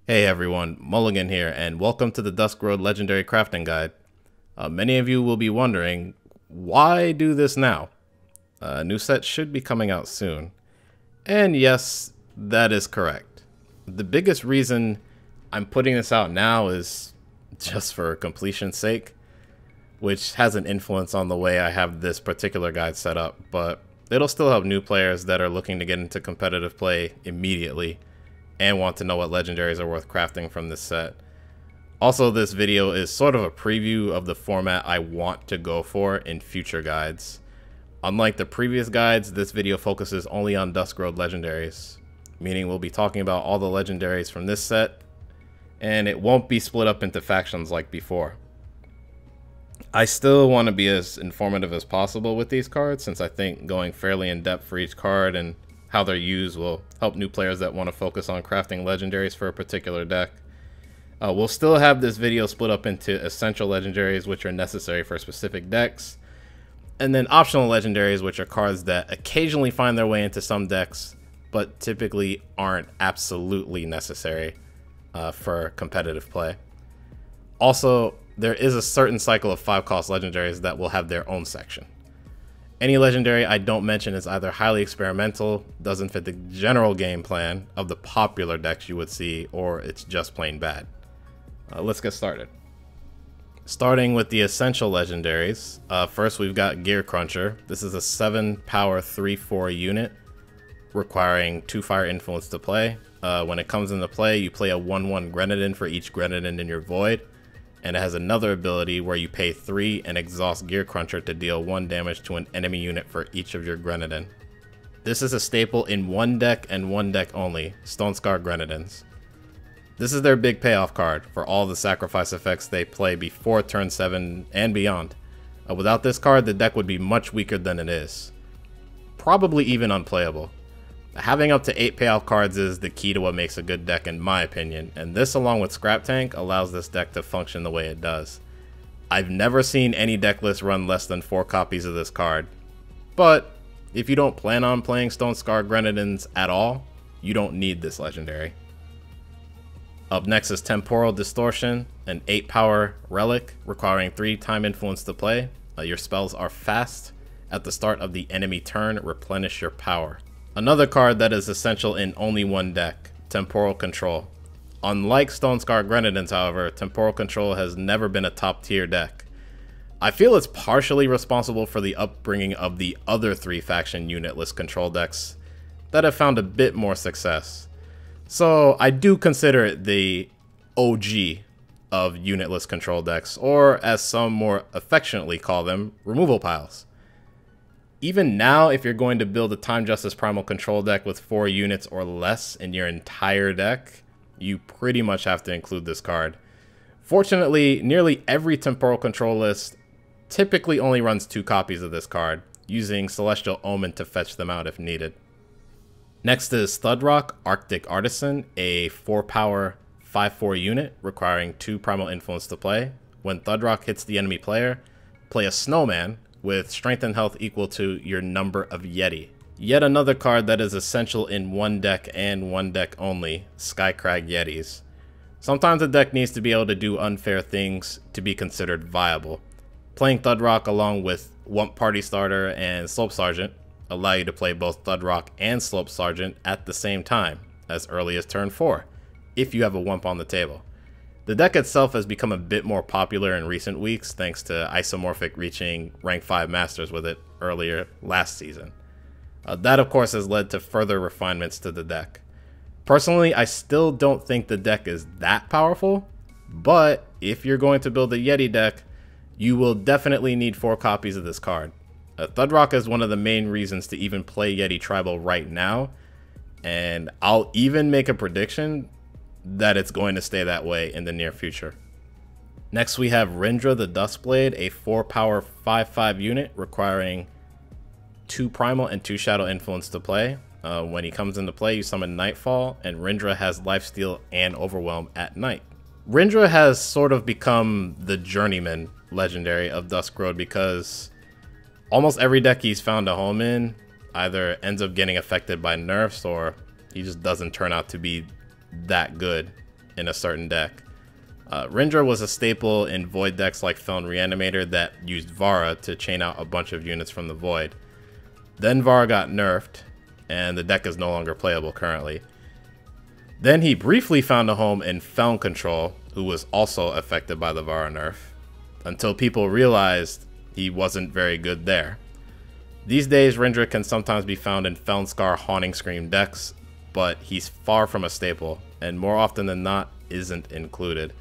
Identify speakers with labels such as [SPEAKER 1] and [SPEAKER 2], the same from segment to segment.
[SPEAKER 1] Hey everyone, Mulligan here, and welcome to the Dusk Road Legendary Crafting Guide. Many of you will be wondering, why do this now? A new set should be coming out soon. And yes, that is correct. The biggest reason I'm putting this out now is just for completion's sake, which has an influence on the way I have this particular guide set up, but it'll still help new players that are looking to get into competitive play immediately and want to know what legendaries are worth crafting from this set. Also, this video is sort of a preview of the format I want to go for in future guides. Unlike the previous guides, this video focuses only on Dusk Road legendaries, meaning we'll be talking about all the legendaries from this set, and it won't be split up into factions like before. I still want to be as informative as possible with these cards, since I think going fairly in depth for each card and how they're used will help new players that want to focus on crafting legendaries for a particular deck. We'll still have this video split up into essential legendaries, which are necessary for specific decks, and then optional legendaries, which are cards that occasionally find their way into some decks, but typically aren't absolutely necessary for competitive play. Also, there is a certain cycle of 5-cost legendaries that will have their own section. Any legendary I don't mention is either highly experimental, doesn't fit the general game plan of the popular decks you would see, or it's just plain bad. Let's get started. Starting with the essential legendaries, first we've got Gear Cruncher. This is a 7-power 3/4 unit requiring 2 fire influence to play. When it comes into play, you play a 1/1 Grenadin for each Grenadin in your void, and it has another ability where you pay 3 and exhaust Gear Cruncher to deal 1 damage to an enemy unit for each of your Grenadin. This is a staple in one deck and one deck only, Stonescar Grenadins. This is their big payoff card for all the sacrifice effects they play before turn 7 and beyond. Without this card, the deck would be much weaker than it is. Probably even unplayable. Having up to 8 payoff cards is the key to what makes a good deck in my opinion, and this along with Scrap Tank allows this deck to function the way it does. I've never seen any deck list run less than 4 copies of this card, but if you don't plan on playing Stonescar Grenadins at all, you don't need this legendary. Up next is Temporal Distortion, an 8-power relic requiring 3 time influence to play. Your spells are fast. At the start of the enemy turn, replenish your power. Another card that is essential in only one deck, Temporal Control. Unlike Stonescar Grenadins, however, Temporal Control has never been a top tier deck. I feel it's partially responsible for the upbringing of the other 3 faction unitless control decks that have found a bit more success. So I do consider it the OG of unitless control decks, or as some more affectionately call them, removal piles. Even now, if you're going to build a Time Justice Primal Control deck with 4 units or less in your entire deck, you pretty much have to include this card. Fortunately, nearly every Temporal Control list typically only runs 2 copies of this card, using Celestial Omen to fetch them out if needed. Next is Thudrock Arctic Artisan, a 4-power 5/4 unit requiring 2 primal influence to play. When Thudrock hits the enemy player, play a snowman with strength and health equal to your number of Yeti. Yet another card that is essential in one deck and one deck only, Skycrag Yetis. Sometimes a deck needs to be able to do unfair things to be considered viable. Playing Thudrock along with Wump Party Starter and Slope Sergeant allow you to play both Thudrock and Slope Sergeant at the same time, as early as turn 4, if you have a Wump on the table. The deck itself has become a bit more popular in recent weeks thanks to Isomorphic reaching rank 5 Masters with it earlier last season. That of course has led to further refinements to the deck. Personally, I still don't think the deck is that powerful, but if you're going to build a Yeti deck, you will definitely need 4 copies of this card. Thudrock is one of the main reasons to even play Yeti Tribal right now, and I'll even make a prediction that it's going to stay that way in the near future. Next we have Rindra the Duskblade, a 4-power 5/5 unit requiring 2 primal and 2 shadow influence to play. When he comes into play, you summon Nightfall, and Rindra has Lifesteal and Overwhelm at night. Rindra has sort of become the journeyman legendary of Dusk Road because almost every deck he's found a home in either ends up getting affected by nerfs or he just doesn't turn out to be that good. in a certain deck. Rindra was a staple in Void decks like Felon Reanimator that used Vara to chain out a bunch of units from the Void. Then Vara got nerfed, and the deck is no longer playable currently. Then he briefly found a home in Felon Control, who was also affected by the Vara nerf, until people realized he wasn't very good there. These days, Rindra can sometimes be found in Felon Scar Haunting Scream decks, but he's far from a staple, and more often than not, isn't included.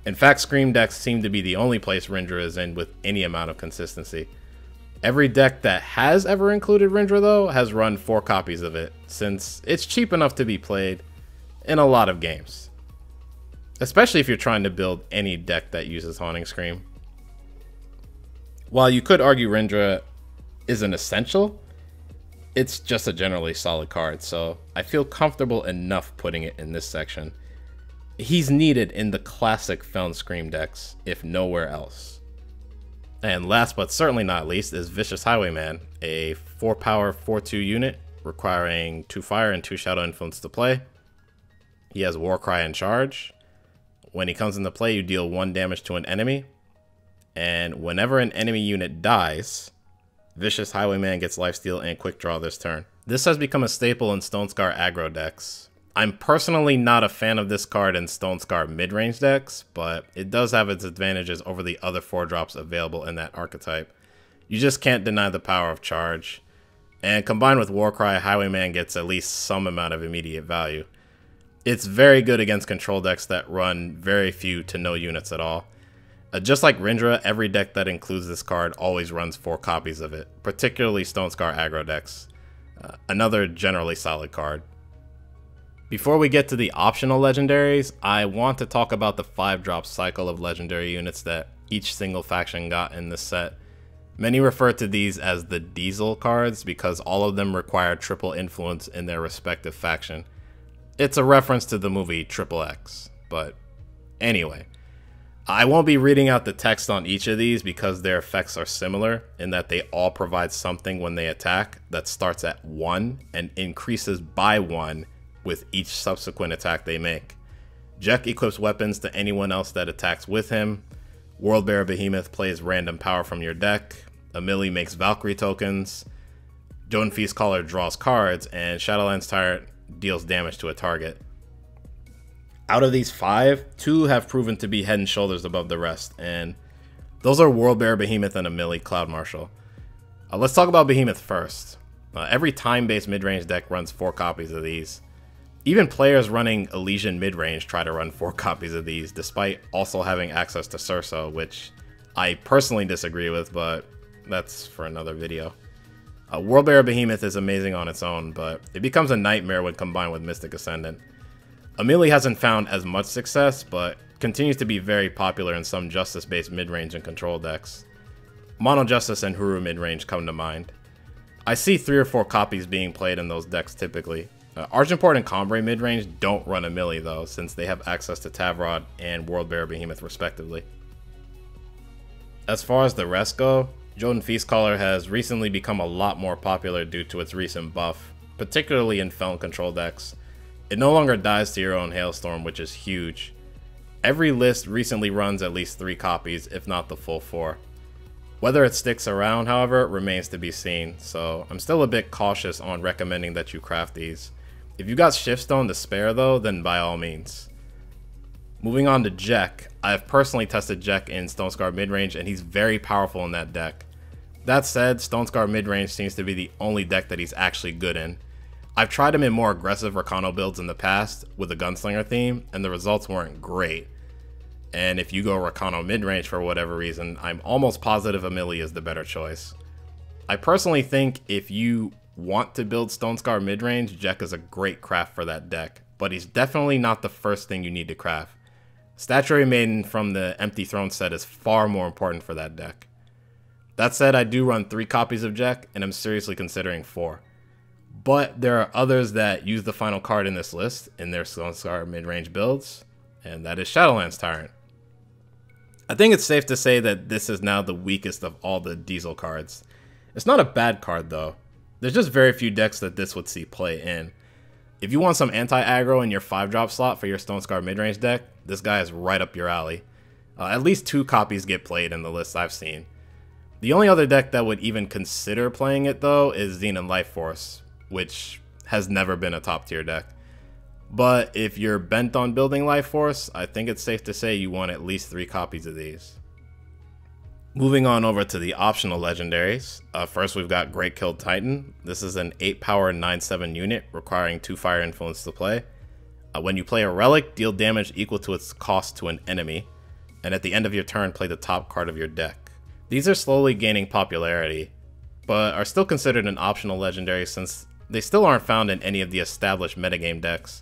[SPEAKER 1] In fact, Scream decks seem to be the only place Rindra is in with any amount of consistency. Every deck that has ever included Rindra, though, has run 4 copies of it, since it's cheap enough to be played in a lot of games. Especially if you're trying to build any deck that uses Haunting Scream. While you could argue Rindra isn't essential, it's just a generally solid card, so I feel comfortable enough putting it in this section. He's needed in the classic Felon Scream decks, if nowhere else. And last but certainly not least is Vicious Highwayman, a 4 power 4/2 unit requiring 2 fire and 2 shadow influence to play. He has Warcry in charge. When he comes into play, you deal 1 damage to an enemy, and whenever an enemy unit dies, Vicious Highwayman gets lifesteal and quick draw this turn. This has become a staple in Stone Scar aggro decks. I'm personally not a fan of this card in Stone Scar mid-range decks, but it does have its advantages over the other 4-drops available in that archetype. You just can't deny the power of charge, and combined with Warcry, Highwayman gets at least some amount of immediate value. It's very good against control decks that run very few to no units at all. Just like Rindra, every deck that includes this card always runs 4 copies of it, particularly Stone Scar aggro decks. Another generally solid card. Before we get to the optional legendaries, I want to talk about the 5-drop cycle of legendary units that each single faction got in this set. Many refer to these as the Diesel cards because all of them require triple influence in their respective faction. It's a reference to the movie Triple X, but anyway. I won't be reading out the text on each of these because their effects are similar in that they all provide something when they attack that starts at 1 and increases by 1 with each subsequent attack they make. Jek equips weapons to anyone else that attacks with him. Worldbearer Behemoth plays random power from your deck. Amelie makes Valkyrie tokens. Joan Feastcaller draws cards, and Shadowlands Tyrant deals damage to a target. Out of these 5, 2 have proven to be head and shoulders above the rest, and those are Worldbearer Behemoth and Amelie Cloud Marshal. Let's talk about Behemoth first. Every time-based mid-range deck runs 4 copies of these. Even players running Elysian mid-range try to run 4 copies of these, despite also having access to Surso, which I personally disagree with, but that's for another video. Worldbearer Behemoth is amazing on its own, but it becomes a nightmare when combined with Mystic Ascendant. Amelie hasn't found as much success, but continues to be very popular in some Justice-based mid-range and control decks. Mono Justice and Huru mid-range come to mind. I see 3 or 4 copies being played in those decks typically. Argenport and Combray mid-range don't run Amelie though, since they have access to Tavrod and Worldbearer Behemoth respectively. As far as the rest go, Joan Feastcaller has recently become a lot more popular due to its recent buff, particularly in Felon control decks. It no longer dies to your own Hailstorm, which is huge. Every list recently runs at least 3 copies, if not the full 4. Whether it sticks around, however, remains to be seen, so I'm still a bit cautious on recommending that you craft these. If you got Shiftstone to spare though, then by all means. Moving on to Jek, I have personally tested Jek in Stone Scar midrange and he's very powerful in that deck. That said, Stone Scar midrange seems to be the only deck that he's actually good in. I've tried him in more aggressive Rakano builds in the past with a Gunslinger theme and the results weren't great. And if you go Rakano midrange for whatever reason, I'm almost positive Amelie is the better choice. I personally think if you want to build Stone Scar midrange, Jek is a great craft for that deck, but he's definitely not the first thing you need to craft. Statuary Maiden from the Empty Throne set is far more important for that deck. That said, I do run 3 copies of Jek, and I'm seriously considering 4. But there are others that use the final card in this list in their Stone Scar midrange builds, and that is Shadowlands Tyrant. I think it's safe to say that this is now the weakest of all the Diesel cards. It's not a bad card though. There's just very few decks that this would see play in. If you want some anti-aggro in your 5-drop slot for your Stone Scar midrange deck, this guy is right up your alley. At least 2 copies get played in the list I've seen. The only other deck that would even consider playing it though is Xenon Life Force, which has never been a top tier deck. But if you're bent on building Life Force, I think it's safe to say you want at least 3 copies of these. Moving on over to the optional legendaries. First we've got Great Killed Titan. This is an 8 power 9/7 unit requiring 2 fire influence to play. When you play a relic, deal damage equal to its cost to an enemy, and at the end of your turn play the top card of your deck. These are slowly gaining popularity, but are still considered an optional legendary since they still aren't found in any of the established metagame decks.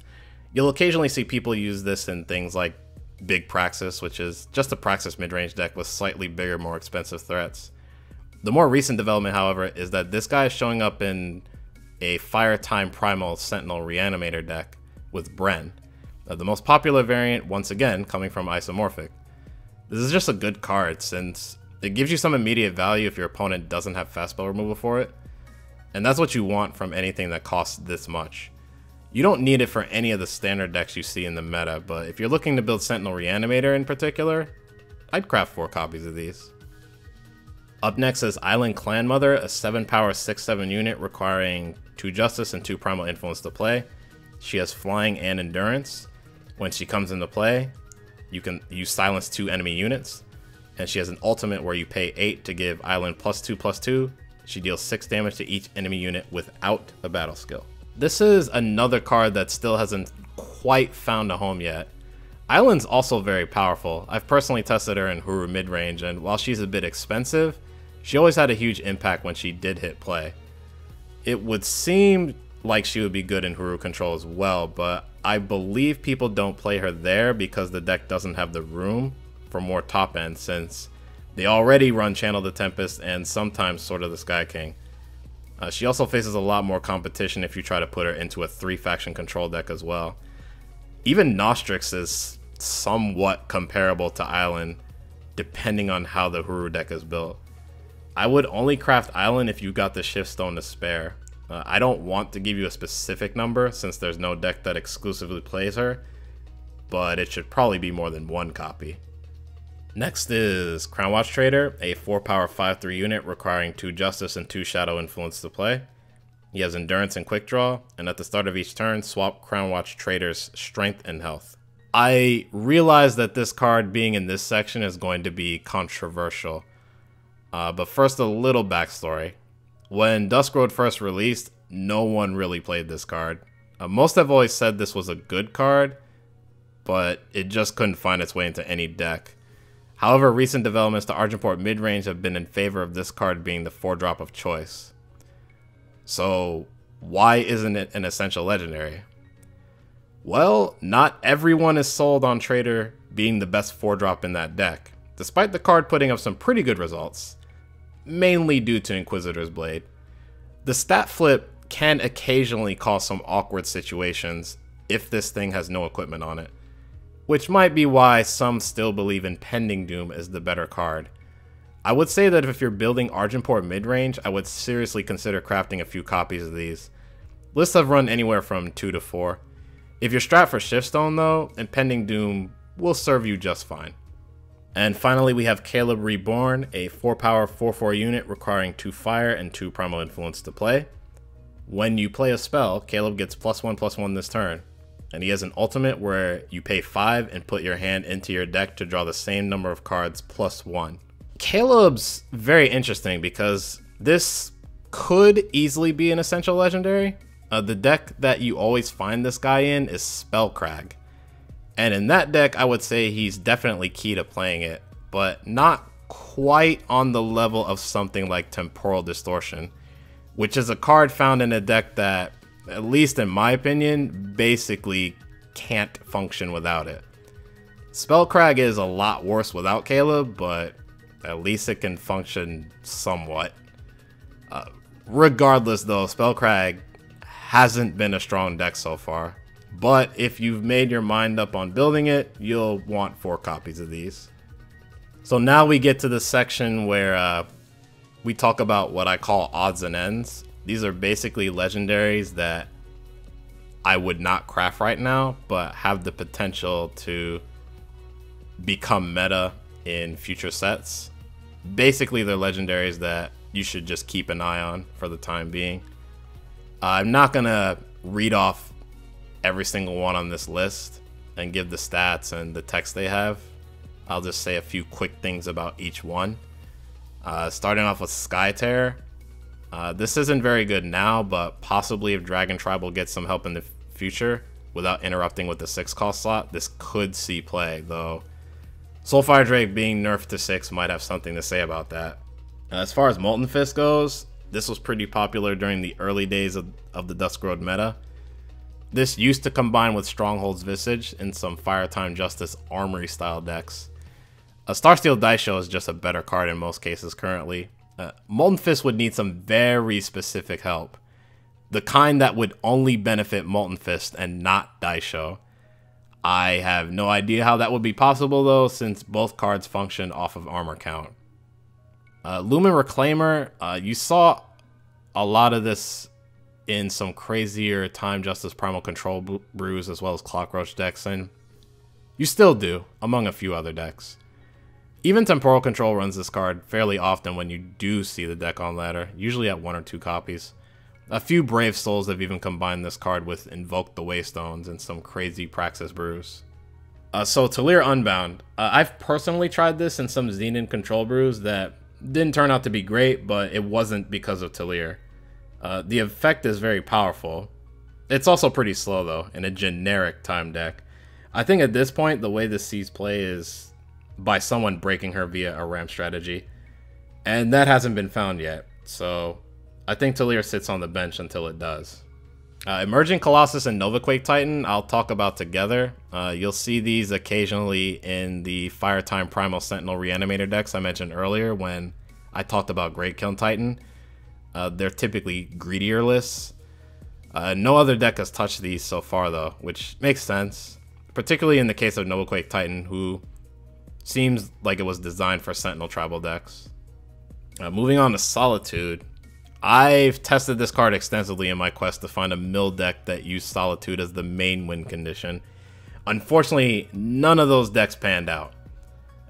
[SPEAKER 1] You'll occasionally see people use this in things like Big Praxis, which is just a Praxis midrange deck with slightly bigger, more expensive threats. The more recent development, however, is that this guy is showing up in a Fire Time Primal Sentinel Reanimator deck with Bren, the most popular variant, once again, coming from Isomorphic. This is just a good card since it gives you some immediate value if your opponent doesn't have fast spell removal for it, and that's what you want from anything that costs this much. You don't need it for any of the standard decks you see in the meta, but if you're looking to build Sentinel Reanimator in particular, I'd craft 4 copies of these. Up next is Island Clan Mother, a 7 power 6/7 unit requiring 2 Justice and 2 Primal Influence to play. She has Flying and Endurance. When she comes into play, you silence 2 enemy units, and she has an ultimate where you pay 8 to give Island +2/+2. She deals 6 damage to each enemy unit without a battle skill. This is another card that still hasn't quite found a home yet. Island's also very powerful. I've personally tested her in Huru midrange, and while she's a bit expensive, she always had a huge impact when she did hit play. It would seem like she would be good in Huru control as well, but I believe people don't play her there because the deck doesn't have the room for more top end, since they already run Channel the Tempest and sometimes Sword of the Sky King. She also faces a lot more competition if you try to put her into a 3-faction control deck as well. Even Nostrix is somewhat comparable to Island, depending on how the Huru deck is built. I would only craft Island if you got the Shift Stone to spare. I don't want to give you a specific number since there's no deck that exclusively plays her, but it should probably be more than 1 copy. Next is Crown Watch Trader, a 4 power 5/3 unit requiring 2 Justice and 2 Shadow Influence to play. He has Endurance and Quick Draw, and at the start of each turn, swap Crown Watch Trader's Strength and Health. I realize that this card being in this section is going to be controversial, but first a little backstory. When Dusk Road first released, no one really played this card. Most have always said this was a good card, but it just couldn't find its way into any deck. However, recent developments to Argenport midrange have been in favor of this card being the 4-drop of choice. So why isn't it an essential legendary? Well, not everyone is sold on Trader being the best 4-drop in that deck, despite the card putting up some pretty good results, mainly due to Inquisitor's Blade. The stat flip can occasionally cause some awkward situations if this thing has no equipment on it, which might be why some still believe Impending Doom is the better card. I would say that if you're building Argenport midrange, I would seriously consider crafting a few copies of these. Lists have run anywhere from 2 to 4. If you're strapped for Shiftstone though, Impending Doom will serve you just fine. And finally we have Caleb Reborn, a 4 power 4/4 unit requiring 2 fire and 2 primal influence to play. When you play a spell, Caleb gets +1/+1 this turn, and he has an ultimate where you pay 5 and put your hand into your deck to draw the same number of cards +1. Caleb's very interesting because this could easily be an essential legendary. The deck that you always find this guy in is Spellcrag, and in that deck I would say he's definitely key to playing it, but not quite on the level of something like Temporal Distortion, which is a card found in a deck that, at least in my opinion, basically can't function without it. Spellcrag is a lot worse without Caleb, but at least it can function somewhat. Regardless though, Spellcrag hasn't been a strong deck so far, but if you've made your mind up on building it, you'll want 4 copies of these. So now we get to the section where we talk about what I call odds and ends. These are basically legendaries that I would not craft right now, but have the potential to become meta in future sets. Basically, they're legendaries that you should just keep an eye on for the time being. I'm not gonna read off every single one on this list and give the stats and the text they have. I'll just say a few quick things about each one. Starting off with Skytear. This isn't very good now, but possibly if Dragon Tribal gets some help in the future without interrupting with the 6 cost slot, this could see play, though Soulfire Drake being nerfed to 6 might have something to say about that. As far as Molten Fist goes, this was pretty popular during the early days of the Dusk Road meta. This used to combine with Stronghold's Visage in some Fire Time Justice Armory style decks. A Starsteel Dice Show is just a better card in most cases currently. Molten Fist would need some very specific help. The kind that would only benefit Molten Fist and not Dice Show. I have no idea how that would be possible though, since both cards function off of armor count. Lumen Reclaimer, you saw a lot of this in some crazier Time Justice Primal Control brews as well as Clockroach decks, and you still do, among a few other decks. Even Temporal Control runs this card fairly often when you do see the deck on ladder, usually at 1 or 2 copies. A few Brave Souls have even combined this card with Invoke the Waystones and some crazy Praxis brews. So Talir Unbound. I've personally tried this in some Xenon Control brews that didn't turn out to be great, but it wasn't because of Talir. The effect is very powerful. It's also pretty slow though, in a generic time deck. I think at this point, the way this sees play is by someone breaking her via a ramp strategy, and that hasn't been found yet, so I think Talir sits on the bench until it does. Emerging Colossus and Novaquake Titan, I'll talk about together. You'll see these occasionally in the Firetime Primal Sentinel Reanimator decks I mentioned earlier when I talked about Great Kiln Titan. They're typically greedier lists. No other deck has touched these so far though, which makes sense, particularly in the case of Novaquake Titan, who seems like it was designed for Sentinel tribal decks. Moving on to Solitude. I've tested this card extensively in my quest to find a mill deck that used Solitude as the main win condition. Unfortunately, none of those decks panned out.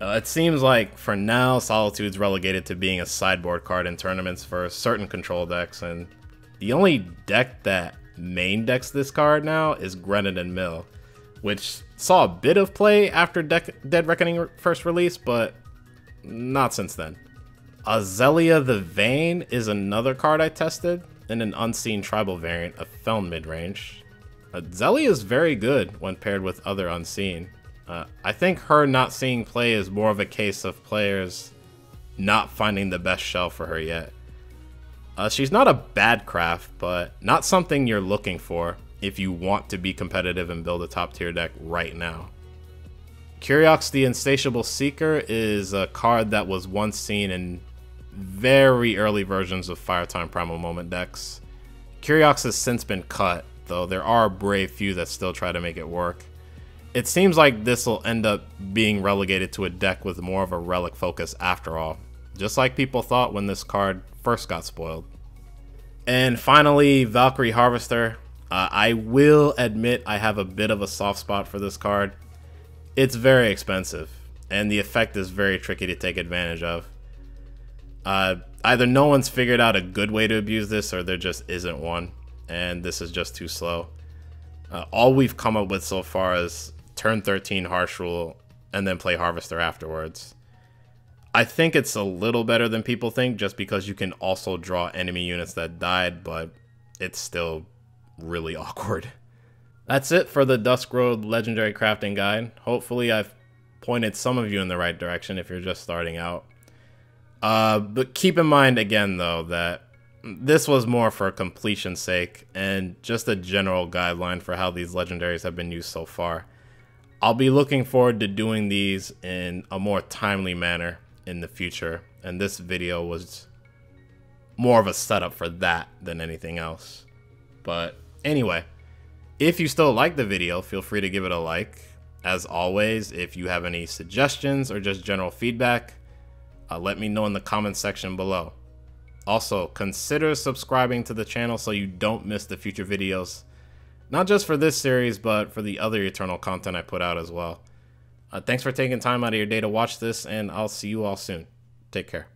[SPEAKER 1] It seems like for now, Solitude's relegated to being a sideboard card in tournaments for certain control decks, and the only deck that main decks this card now is Grenadin Mill, which saw a bit of play after Dead Reckoning first release, but not since then. Azalea the Vane is another card I tested in an unseen tribal variant of Feln midrange. Azalea is very good when paired with other unseen. I think her not seeing play is more of a case of players not finding the best shell for her yet. She's not a bad craft, but not something you're looking for if you want to be competitive and build a top tier deck right now. Curiox the Insatiable Seeker is a card that was once seen in very early versions of Firetime Primal Moment decks. Curiox has since been cut, though there are a brave few that still try to make it work. It seems like this will end up being relegated to a deck with more of a relic focus after all, just like people thought when this card first got spoiled. And finally, Valkyrie Harvester. I will admit I have a bit of a soft spot for this card. It's very expensive, and the effect is very tricky to take advantage of. Either no one's figured out a good way to abuse this, or there just isn't one, and this is just too slow. All we've come up with so far is turn 13 Harsh Rule, and then play Harvester afterwards. I think it's a little better than people think, just because you can also draw enemy units that died, but it's still really awkward. That's it for the Dusk Road Legendary Crafting Guide. Hopefully I've pointed some of you in the right direction if you're just starting out. But keep in mind again though that this was more for completion's sake and just a general guideline for how these legendaries have been used so far. I'll be looking forward to doing these in a more timely manner in the future, and this video was more of a setup for that than anything else. But anyway, if you still like the video, feel free to give it a like. As always, if you have any suggestions or just general feedback, let me know in the comments section below. Also, consider subscribing to the channel so you don't miss the future videos. Not just for this series, but for the other Eternal content I put out as well. Thanks for taking time out of your day to watch this, and I'll see you all soon. Take care.